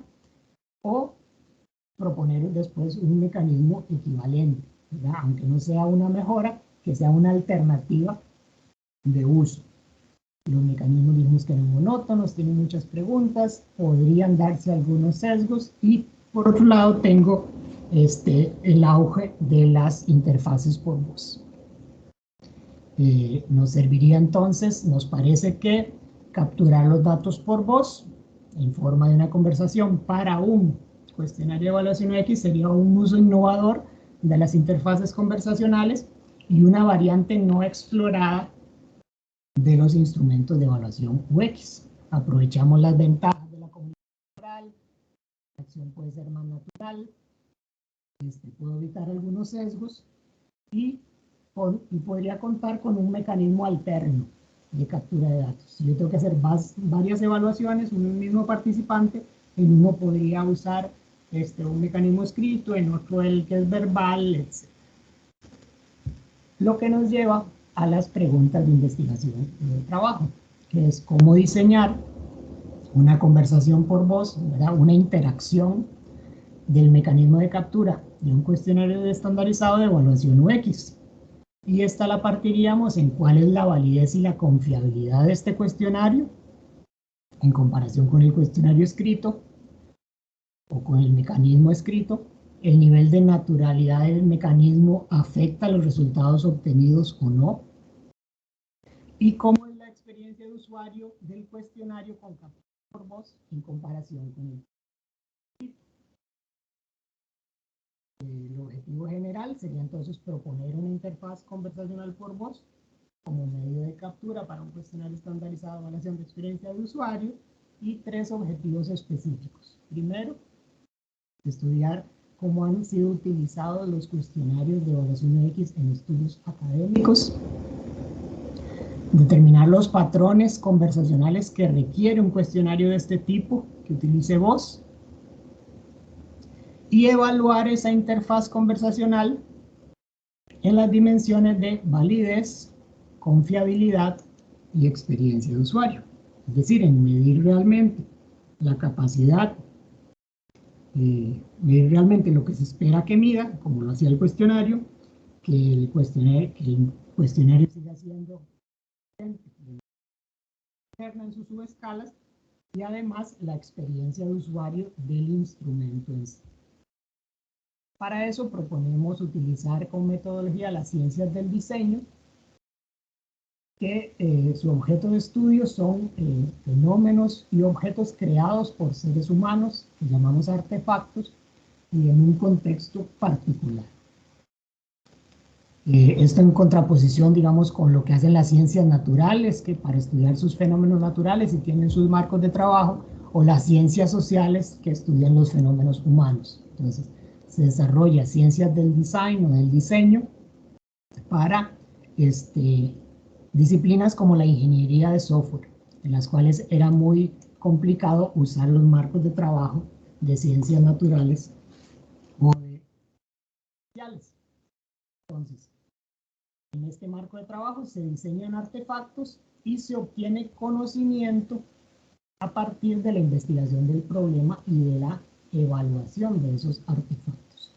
o proponer después un mecanismo equivalente, ¿verdad? Aunque no sea una mejora, que sea una alternativa de uso. Los mecanismos dijimos que eran monótonos, tienen muchas preguntas, podrían darse algunos sesgos, y por otro lado tengo el auge de las interfaces por voz. Nos serviría entonces, nos parece que capturar los datos por voz en forma de una conversación para un cuestionario de evaluación UX sería un uso innovador de las interfaces conversacionales y una variante no explorada de los instrumentos de evaluación UX. Aprovechamos las ventajas de la comunicación oral, la acción puede ser más natural, puedo evitar algunos sesgos y podría contar con un mecanismo alterno de captura de datos. Si yo tengo que hacer varias evaluaciones, un mismo participante, en uno podría usar un mecanismo escrito, en otro el que es verbal, etc. Lo que nos lleva a las preguntas de investigación y de trabajo, que es cómo diseñar una conversación por voz, ¿verdad? Una interacción del mecanismo de captura de un cuestionario estandarizado de evaluación UX. Y esta la partiríamos en cuál es la validez y la confiabilidad de este cuestionario en comparación con el cuestionario escrito o con el mecanismo escrito. El nivel de naturalidad del mecanismo afecta los resultados obtenidos o no. Y cómo es la experiencia de usuario del cuestionario con captura por voz en comparación con el El objetivo general sería entonces proponer una interfaz conversacional por voz como medio de captura para un cuestionario estandarizado de evaluación de experiencia de usuario y 3 objetivos específicos. Primero, estudiar cómo han sido utilizados los cuestionarios de evaluación UX en estudios académicos, determinar los patrones conversacionales que requiere un cuestionario de este tipo que utilice voz, y evaluar esa interfaz conversacional en las dimensiones de validez, confiabilidad y experiencia de usuario. Es decir, en medir realmente la capacidad, medir realmente lo que se espera que mida, como lo hacía el cuestionario, que el cuestionario siga siendo interna en sus subescalas, y además la experiencia de usuario del instrumento en sí. Para eso proponemos utilizar como metodología las ciencias del diseño, que su objeto de estudio son fenómenos y objetos creados por seres humanos, que llamamos artefactos, y en un contexto particular. Esto en contraposición, digamos, con lo que hacen las ciencias naturales, que para estudiar sus fenómenos naturales y tienen sus marcos de trabajo, o las ciencias sociales, que estudian los fenómenos humanos. Entonces, se desarrolla ciencias del design o del diseño para disciplinas como la ingeniería de software, en las cuales era muy complicado usar los marcos de trabajo de ciencias naturales o de sociales. Entonces, en este marco de trabajo se diseñan artefactos y se obtiene conocimiento a partir de la investigación del problema y de la evaluación de esos artefactos.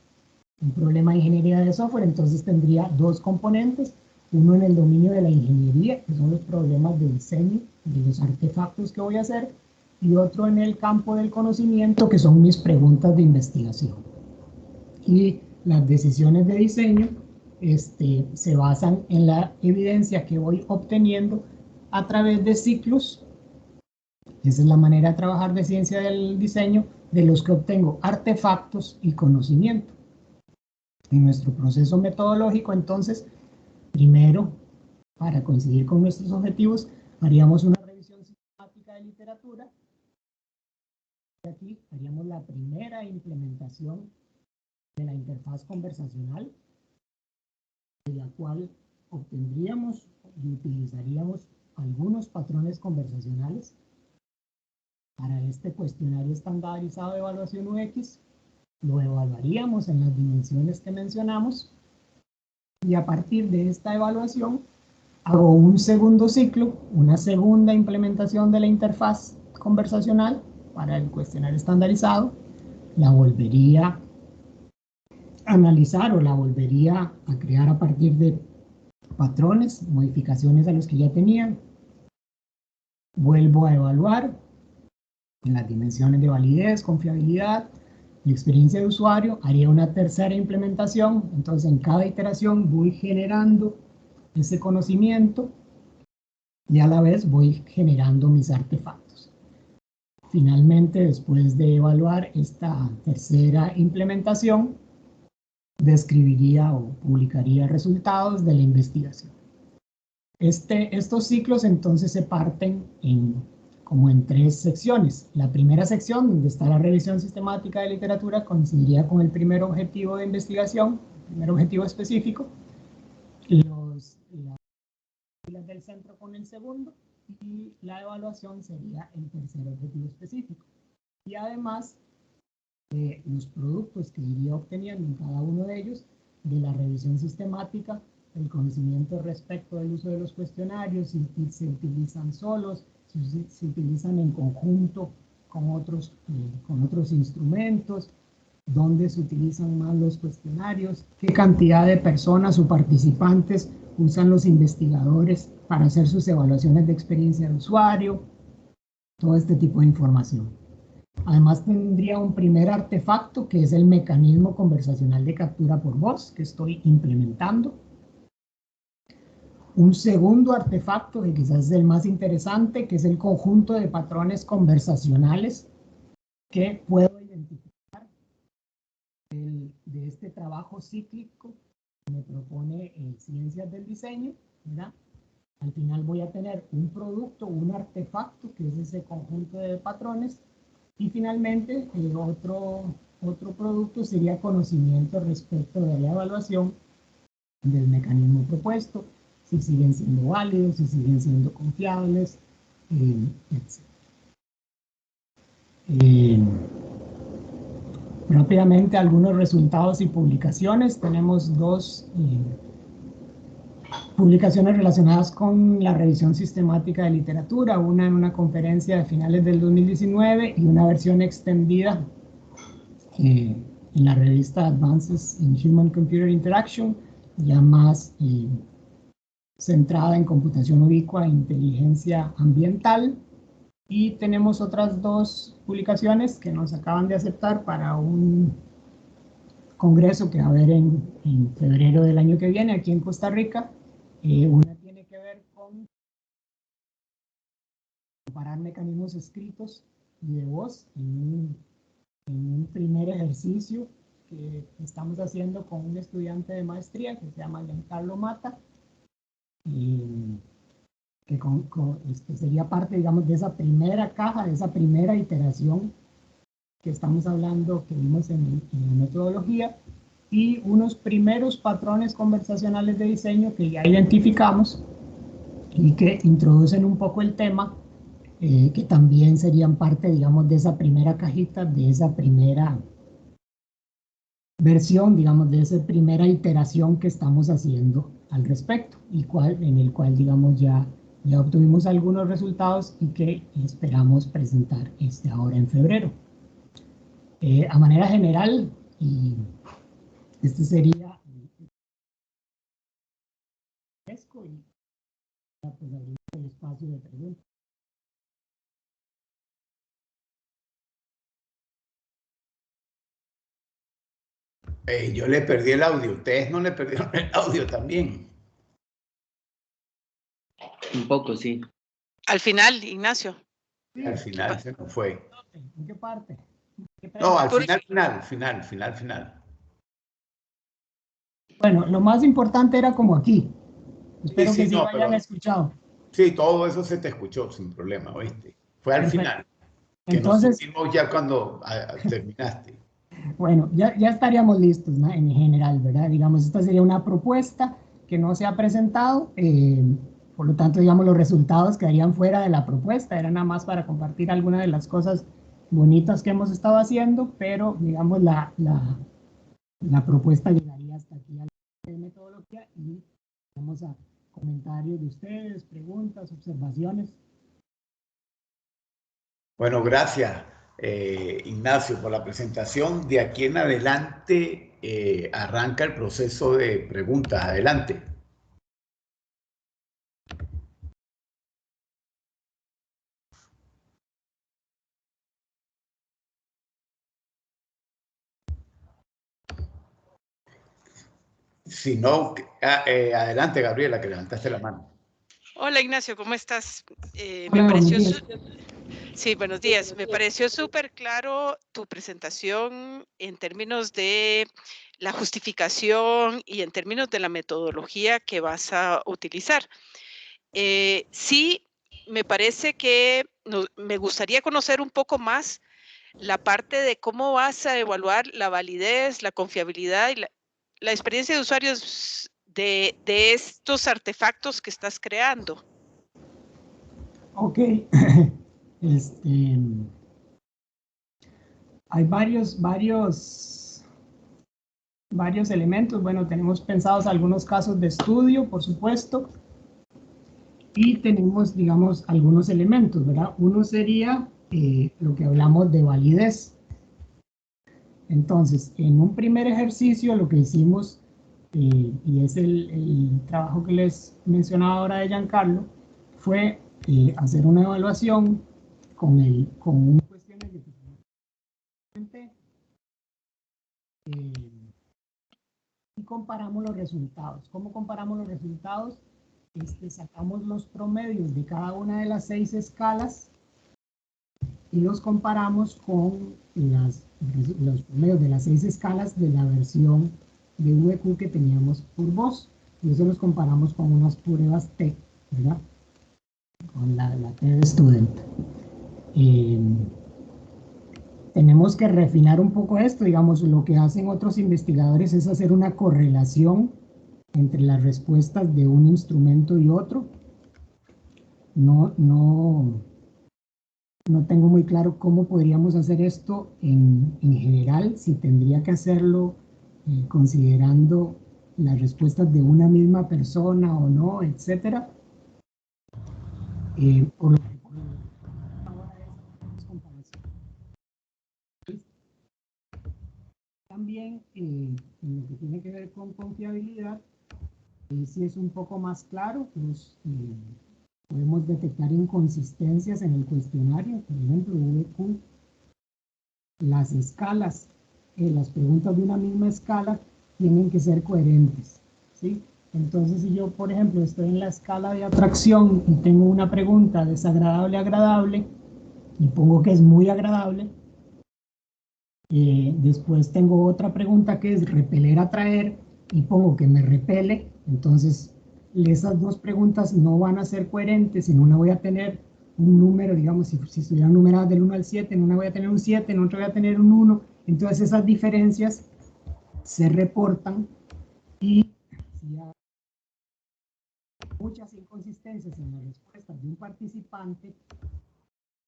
Un problema de ingeniería de software entonces tendría 2 componentes, uno en el dominio de la ingeniería, que son los problemas de diseño de los artefactos que voy a hacer, y otro en el campo del conocimiento, que son mis preguntas de investigación. Y las decisiones de diseño se basan en la evidencia que voy obteniendo a través de ciclos. Esa es la manera de trabajar de ciencia del diseño, de los que obtengo artefactos y conocimiento. En nuestro proceso metodológico, entonces, primero, para coincidir con nuestros objetivos, haríamos una revisión sistemática de literatura. Aquí haríamos la primera implementación de la interfaz conversacional, de la cual obtendríamos y utilizaríamos algunos patrones conversacionales para este cuestionario estandarizado de evaluación UX. Lo evaluaríamos en las dimensiones que mencionamos, y a partir de esta evaluación hago un segundo ciclo, una segunda implementación de la interfaz conversacional para el cuestionario estandarizado. La volvería a analizar o la volvería a crear a partir de patrones, modificaciones a los que ya tenían. Vuelvo a evaluar en las dimensiones de validez, confiabilidad, la experiencia de usuario, haría una tercera implementación, entonces en cada iteración voy generando ese conocimiento y a la vez voy generando mis artefactos. Finalmente, después de evaluar esta tercera implementación, describiría o publicaría resultados de la investigación. Estos ciclos entonces se parten como en tres secciones. La primera sección, donde está la revisión sistemática de literatura, coincidiría con el primer objetivo de investigación, el primer objetivo específico. Las filas del centro con el segundo, y la evaluación sería el tercer objetivo específico. Y además, los productos que iría obteniendo en cada uno de ellos, de la revisión sistemática, el conocimiento respecto del uso de los cuestionarios, si se utilizan solos, si se utilizan en conjunto con otros instrumentos, dónde se utilizan más los cuestionarios, qué cantidad de personas o participantes usan los investigadores para hacer sus evaluaciones de experiencia de usuario, todo este tipo de información. Además tendría un primer artefacto que es el mecanismo conversacional de captura por voz que estoy implementando. Un segundo artefacto que quizás es el más interesante, que es el conjunto de patrones conversacionales que puedo identificar de este trabajo cíclico que me propone Ciencias del Diseño, ¿verdad? Al final voy a tener un producto, un artefacto, que es ese conjunto de patrones. Y finalmente, otro producto sería conocimiento respecto de la evaluación del mecanismo propuesto, si siguen siendo válidos, si siguen siendo confiables, etc. Rápidamente, algunos resultados y publicaciones. Tenemos dos publicaciones relacionadas con la revisión sistemática de literatura, una en una conferencia de finales del 2019 y una versión extendida en la revista Advances in Human-Computer Interaction, ya más centrada en computación ubicua e inteligencia ambiental. Y tenemos otras dos publicaciones que nos acaban de aceptar para un congreso que va a haber en febrero del año que viene aquí en Costa Rica. Una tiene que ver con comparar mecanismos escritos y de voz en un primer ejercicio que estamos haciendo con un estudiante de maestría que se llama Giancarlo Mata, que sería parte, digamos, de esa primera caja, de esa primera iteración que estamos hablando, que vimos en la metodología, y unos primeros patrones conversacionales de diseño que ya identificamos y que introducen un poco el tema, que también serían parte, digamos, de esa primera cajita, de esa primera versión, digamos, de esa primera iteración que estamos haciendo al respecto, y en el cual, digamos, ya obtuvimos algunos resultados y que esperamos presentar ahora en febrero. A manera general, y este sería y pues abrir el espacio de preguntas. Yo le perdí el audio. Ustedes no le perdieron el audio también. Un poco, sí. Al final, Ignacio. Sí, al final se nos fue. ¿En qué parte? No, al final. Bueno, lo más importante era como aquí. Espero sí, que sí no, lo hayan escuchado. Sí, todo eso se te escuchó sin problema, ¿oíste? Fue al Perfecto. final, que Entonces, nos subimos ya cuando terminaste. bueno, ya estaríamos listos, ¿no? En general, ¿verdad? Digamos, esta sería una propuesta que no se ha presentado, por lo tanto, digamos, los resultados quedarían fuera de la propuesta, era nada más para compartir algunas de las cosas bonitas que hemos estado haciendo, pero, digamos, la propuesta llegaría hasta aquí a la metodología y vamos a comentarios de ustedes, preguntas, observaciones. Bueno, gracias, Ignacio, por la presentación. De aquí en adelante arranca el proceso de preguntas. Adelante. Si no, adelante, Gabriela, que levantaste la mano. Hola Ignacio, ¿cómo estás? Me Hola, buenos pareció, días. sí, buenos días. Me pareció súper claro tu presentación en términos de la justificación y en términos de la metodología que vas a utilizar. Sí, me parece que me gustaría conocer un poco más la parte de cómo vas a evaluar la validez, la confiabilidad y la experiencia de usuarios de estos artefactos que estás creando. Ok. Este, hay varios elementos. Bueno, tenemos pensados algunos casos de estudio, por supuesto, y tenemos, digamos, algunos elementos, ¿verdad? Uno sería lo que hablamos de validez. Entonces, en un primer ejercicio lo que hicimos, y es el trabajo que les mencionaba ahora de Giancarlo, fue hacer una evaluación con un cuestionario que presenté, y comparamos los resultados. ¿Cómo comparamos los resultados? Sacamos los promedios de cada una de las 6 escalas y los comparamos con los promedios de las 6 escalas de la versión de VQ que teníamos por voz. Y eso los comparamos con unas pruebas T, ¿verdad? Con la T de Student. Tenemos que refinar un poco esto. Digamos, lo que hacen otros investigadores es hacer una correlación entre las respuestas de un instrumento y otro. No tengo muy claro cómo podríamos hacer esto en general, si tendría que hacerlo considerando las respuestas de una misma persona o no, etcétera. Por lo que ahora es comparación. También en lo que tiene que ver con confiabilidad, si es un poco más claro, pues podemos detectar inconsistencias en el cuestionario. Por ejemplo, VQ, las escalas, las preguntas de una misma escala tienen que ser coherentes, ¿sí? Entonces, si yo, por ejemplo, estoy en la escala de atracción y tengo una pregunta desagradable, agradable, y pongo que es muy agradable, después tengo otra pregunta que es repeler, atraer, y pongo que me repele, entonces esas dos preguntas no van a ser coherentes. En una voy a tener un número, digamos, si estuvieran numeradas del 1 al 7, en una voy a tener un 7, en otra voy a tener un 1, entonces esas diferencias se reportan, y si hay muchas inconsistencias en las respuestas de un participante,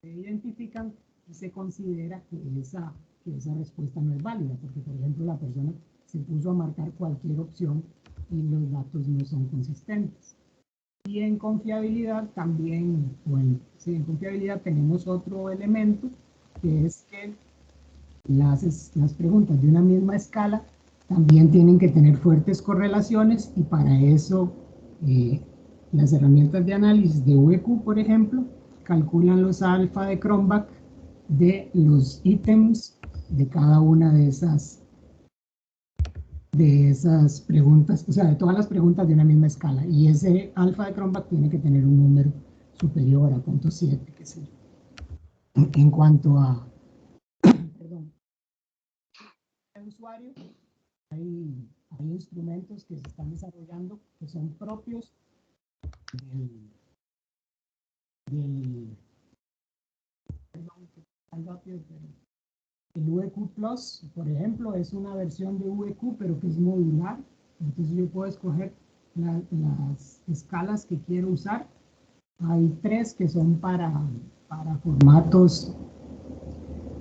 se identifican y se considera que esa respuesta no es válida, porque por ejemplo la persona se puso a marcar cualquier opción y los datos no son consistentes. Y en confiabilidad también, en confiabilidad tenemos otro elemento, que es que las preguntas de una misma escala también tienen que tener fuertes correlaciones, y para eso las herramientas de análisis de VQ, por ejemplo, calculan los alfa de Cronbach de los ítems de cada una de esas preguntas, o sea, de todas las preguntas de una misma escala, y ese alfa de Cronbach tiene que tener un número superior a 0.7, qué sé yo. En cuanto a, perdón, el usuario, hay instrumentos que se están desarrollando que son propios del perdón, el VQ Plus, por ejemplo, es una versión de VQ, pero que es modular. Entonces yo puedo escoger las escalas que quiero usar. Hay 3 que son para formatos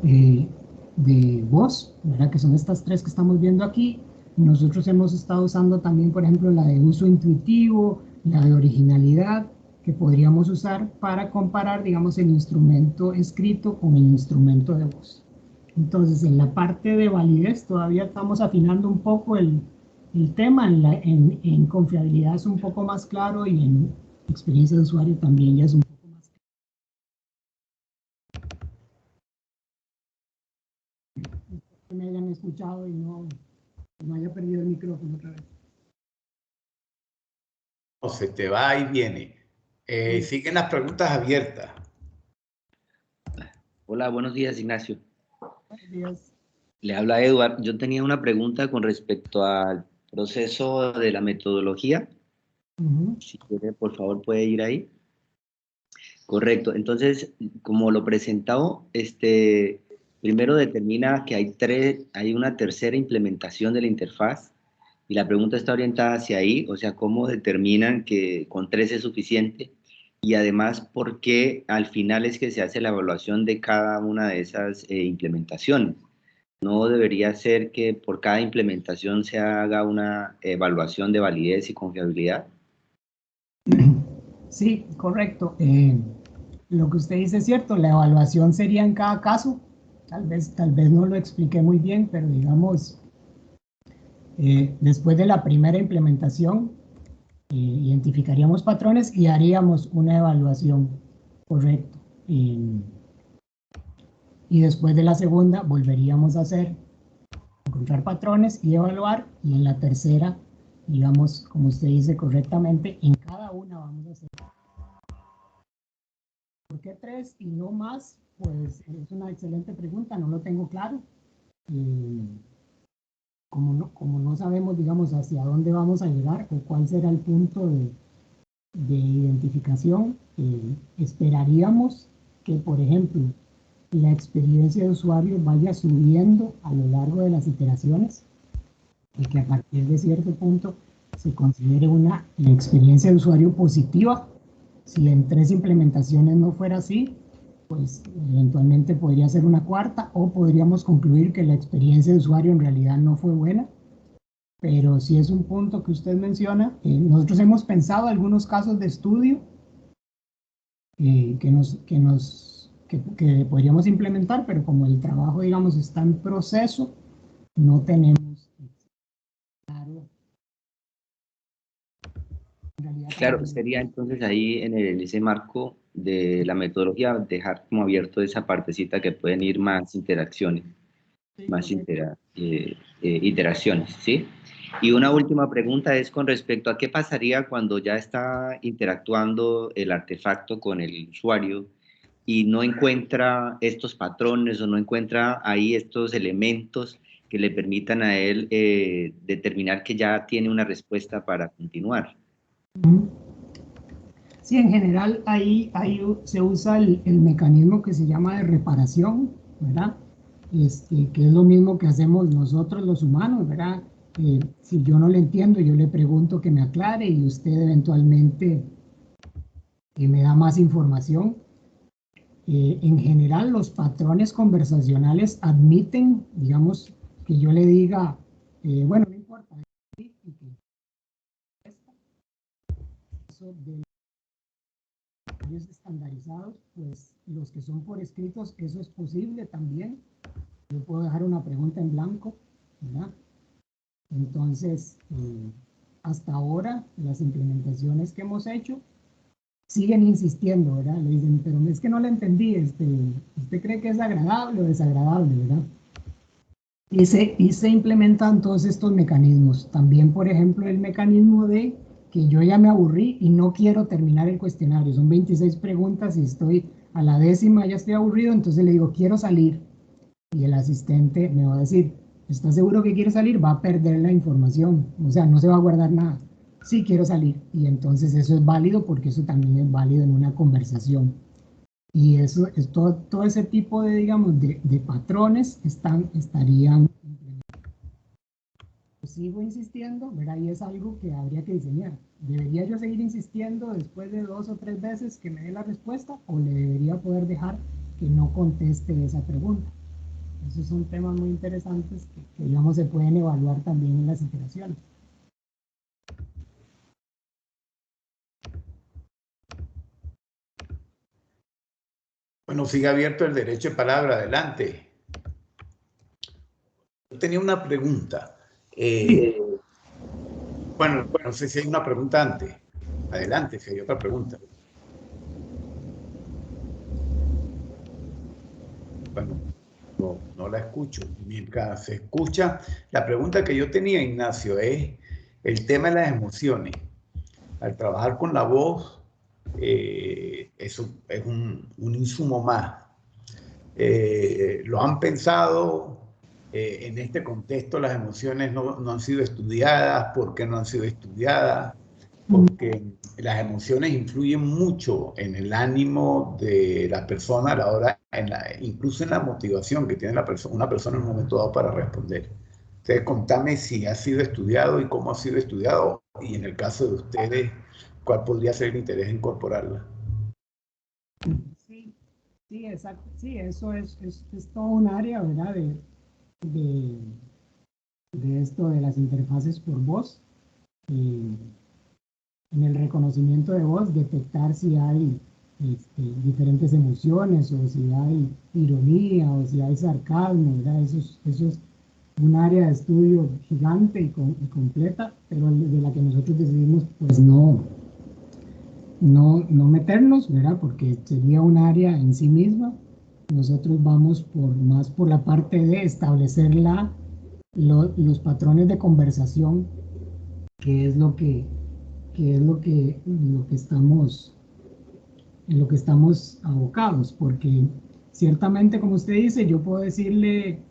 de voz, ¿verdad? Que son estas 3 que estamos viendo aquí. Nosotros hemos estado usando también, por ejemplo, la de uso intuitivo, la de originalidad, que podríamos usar para comparar, digamos, el instrumento escrito con el instrumento de voz. Entonces, en la parte de validez todavía estamos afinando un poco el tema. En confiabilidad es un poco más claro, y en experiencia de usuario también ya es un poco más claro. Que me hayan escuchado y no haya perdido el micrófono otra vez. se te va y viene. Siguen las preguntas abiertas. Hola, buenos días, Ignacio. Buenos días. Le habla Eduard. Yo tenía una pregunta con respecto al proceso de la metodología. Si quiere, por favor, puede ir ahí. Correcto. Entonces, como lo presentado, primero determina que hay una tercera implementación de la interfaz y la pregunta está orientada hacia ahí, o sea, ¿cómo determinan que con 3 es suficiente? Y además, ¿por qué al final es que se hace la evaluación de cada una de esas implementaciones? ¿No debería ser que por cada implementación se haga una evaluación de validez y confiabilidad? Sí, correcto. Lo que usted dice es cierto, la evaluación sería en cada caso. Tal vez no lo expliqué muy bien, pero digamos, después de la primera implementación, identificaríamos patrones y haríamos una evaluación, correcto. Y después de la segunda volveríamos a encontrar patrones y evaluar, y en la tercera, digamos, como usted dice correctamente, en cada una vamos a hacer. ¿Por qué 3 y no más? Pues es una excelente pregunta, no lo tengo claro. Como no sabemos, digamos, hacia dónde vamos a llegar o cuál será el punto de identificación, esperaríamos que, por ejemplo, la experiencia de usuario vaya subiendo a lo largo de las iteraciones y que a partir de cierto punto se considere una experiencia de usuario positiva. Si en 3 implementaciones no fuera así, pues eventualmente podría ser una cuarta, o podríamos concluir que la experiencia de usuario en realidad no fue buena. Pero si es un punto que usted menciona, nosotros hemos pensado algunos casos de estudio que podríamos implementar, pero como el trabajo, digamos, está en proceso, no tenemos claro. Claro, sería entonces ahí en ese marco de la metodología dejar como abierto esa partecita que pueden ir más interacciones, más iteraciones, ¿sí? Y una última pregunta es con respecto a qué pasaría cuando ya está interactuando el artefacto con el usuario y no encuentra estos patrones o no encuentra ahí estos elementos que le permitan a él determinar que ya tiene una respuesta para continuar. Sí, en general ahí se usa el mecanismo que se llama de reparación, ¿verdad? Que es lo mismo que hacemos nosotros los humanos, ¿verdad? Si yo no le entiendo, yo le pregunto que me aclare y usted eventualmente me da más información. En general, los patrones conversacionales admiten, digamos, que yo le diga, bueno, no importa, eso de los estandarizados, pues los que son por escritos, eso es posible también. Yo puedo dejar una pregunta en blanco, ¿verdad? Entonces, hasta ahora, las implementaciones que hemos hecho siguen insistiendo, ¿verdad? Le dicen, pero es que no le entendí, ¿usted cree que es agradable o desagradable, verdad? Y se implementan todos estos mecanismos. También, por ejemplo, el mecanismo de que yo ya me aburrí y no quiero terminar el cuestionario. Son 26 preguntas y estoy a la 10ª, ya estoy aburrido, entonces le digo, quiero salir. Y el asistente me va a decir, ¿está seguro que quiere salir? Va a perder la información, o sea, no se va a guardar nada. Sí, quiero salir. Y entonces eso es válido porque eso también es válido en una conversación. Y eso es todo ese tipo de, digamos, de patrones estarían. Sigo insistiendo, ¿verdad? Y es algo que habría que diseñar. ¿Debería yo seguir insistiendo después de 2 o 3 veces que me dé la respuesta o le debería poder dejar que no conteste esa pregunta? Esos son temas muy interesantes que digamos, se pueden evaluar también en las iteraciones. Bueno, sigue abierto el derecho de palabra. Adelante. Yo tenía una pregunta. Bueno, no sé si hay una pregunta antes. Adelante, si hay otra pregunta. Bueno, no la escucho. Mientras se escucha, la pregunta que yo tenía, Ignacio, es el tema de las emociones. al trabajar con la voz, eso es un insumo más. ¿Lo han pensado? En este contexto las emociones no han sido estudiadas. ¿Por qué no han sido estudiadas? Porque las emociones influyen mucho en el ánimo de la persona a la hora, incluso en la motivación que tiene una persona en un momento dado para responder. Entonces, contame si ha sido estudiado y cómo ha sido estudiado, y en el caso de ustedes, ¿cuál podría ser el interés en incorporarla? Sí, sí, exacto. Sí, eso es todo un área, ¿verdad? De, de esto de las interfaces por voz. En el reconocimiento de voz, detectar si hay diferentes emociones, o si hay ironía, o si hay sarcasmo, ¿verdad? Eso es un área de estudio gigante y completa, pero de la que nosotros decidimos pues no meternos, ¿verdad? Porque sería un área en sí misma. Nosotros vamos más por la parte de establecer los patrones de conversación, que es lo que estamos, en lo que estamos abocados, porque ciertamente, como usted dice, yo puedo decirle,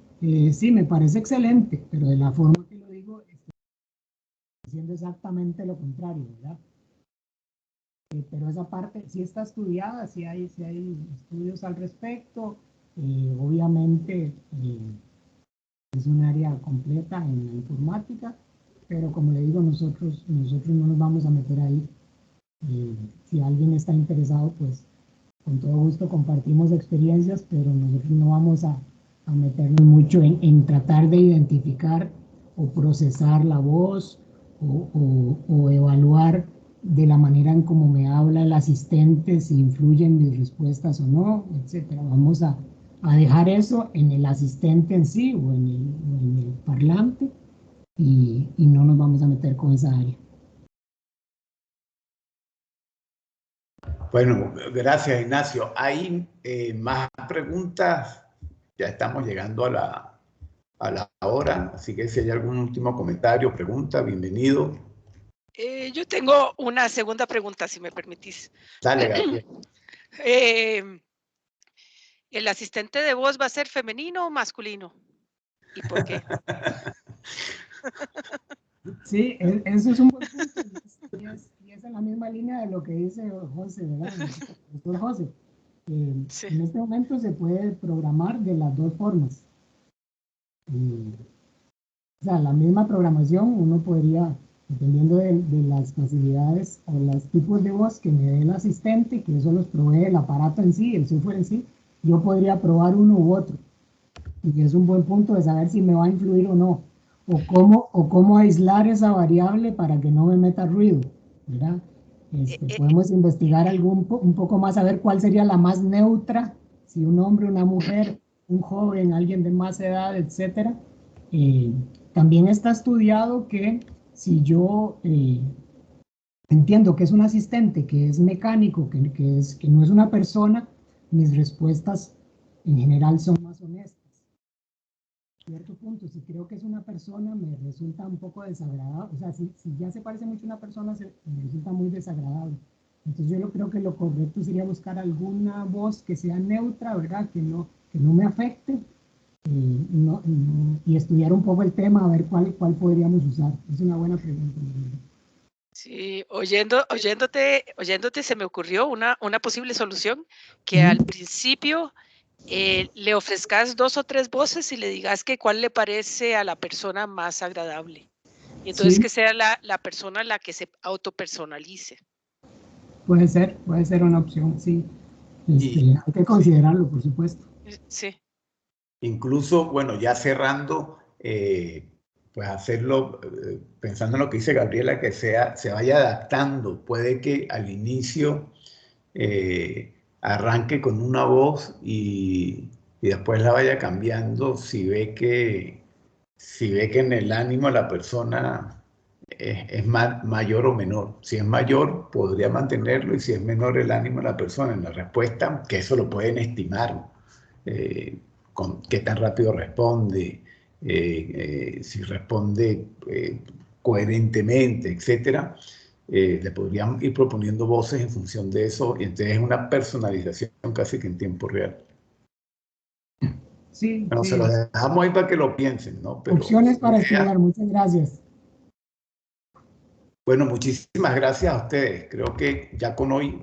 sí, me parece excelente, pero de la forma que lo digo, estoy haciendo exactamente lo contrario, ¿verdad? Pero esa parte sí está estudiada, sí hay estudios al respecto. Obviamente es un área completa en la informática, pero como le digo, nosotros no nos vamos a meter ahí. Si alguien está interesado, pues con todo gusto compartimos experiencias, pero nosotros no vamos a meternos mucho en tratar de identificar o procesar la voz, o evaluar de la manera en cómo me habla el asistente, si influyen mis respuestas o no, etcétera. Vamos a dejar eso en el asistente en sí, o en el parlante, y no nos vamos a meter con esa área. Bueno, gracias, Ignacio. ¿Hay más preguntas? Ya estamos llegando a la hora, así que si hay algún último comentario, pregunta, bienvenido. Yo tengo una segunda pregunta, si me permitís. Dale, Gabriel. ¿El asistente de voz va a ser femenino o masculino? ¿Y por qué? Sí, eso es un buen punto, y es en la misma línea de lo que dice José, ¿verdad? El doctor José. Sí. En este momento se puede programar de las dos formas. O sea, la misma programación uno podría, dependiendo de las facilidades o los tipos de voz que me dé el asistente, que eso los provee el aparato en sí, el software en sí, yo podría probar uno u otro. Y es un buen punto de saber si me va a influir o no, o cómo aislar esa variable para que no me meta ruido, ¿verdad? Podemos investigar un poco más, a ver cuál sería la más neutra, si un hombre, una mujer, un joven, alguien de más edad, etcétera. También está estudiado que si yo entiendo que es un asistente, que es mecánico, que no es una persona, mis respuestas en general son más honestas. A cierto punto, si creo que es una persona, me resulta un poco desagradable. O sea, si ya se parece mucho a una persona, me resulta muy desagradable. Entonces yo creo que lo correcto sería buscar alguna voz que sea neutra, ¿verdad? Que no me afecte, y estudiar un poco el tema, a ver cuál podríamos usar. Es una buena pregunta. Sí, oyéndote se me ocurrió una posible solución, que al principio le ofrezcas 2 o 3 voces y le digas que cuál le parece a la persona más agradable. Y entonces Sí, que sea la persona la que se autopersonalice. puede ser una opción, sí. Y Hay que considerarlo, por supuesto. Sí. incluso, bueno, ya cerrando, pues hacerlo, pensando en lo que dice Gabriela, que se vaya adaptando. Puede que al inicio arranque con una voz y después la vaya cambiando si ve que en el ánimo la persona es mayor o menor. Si es mayor, podría mantenerlo, y si es menor el ánimo de la persona en la respuesta, que eso lo pueden estimar, con qué tan rápido responde, si responde coherentemente, etcétera. le podrían ir proponiendo voces en función de eso, y entonces es una personalización casi que en tiempo real. Sí, Bueno, sí. se lo dejamos ahí para que lo piensen, ¿no? Pero, opciones para estudiar, muchas gracias. bueno, muchísimas gracias a ustedes. Creo que ya con hoy,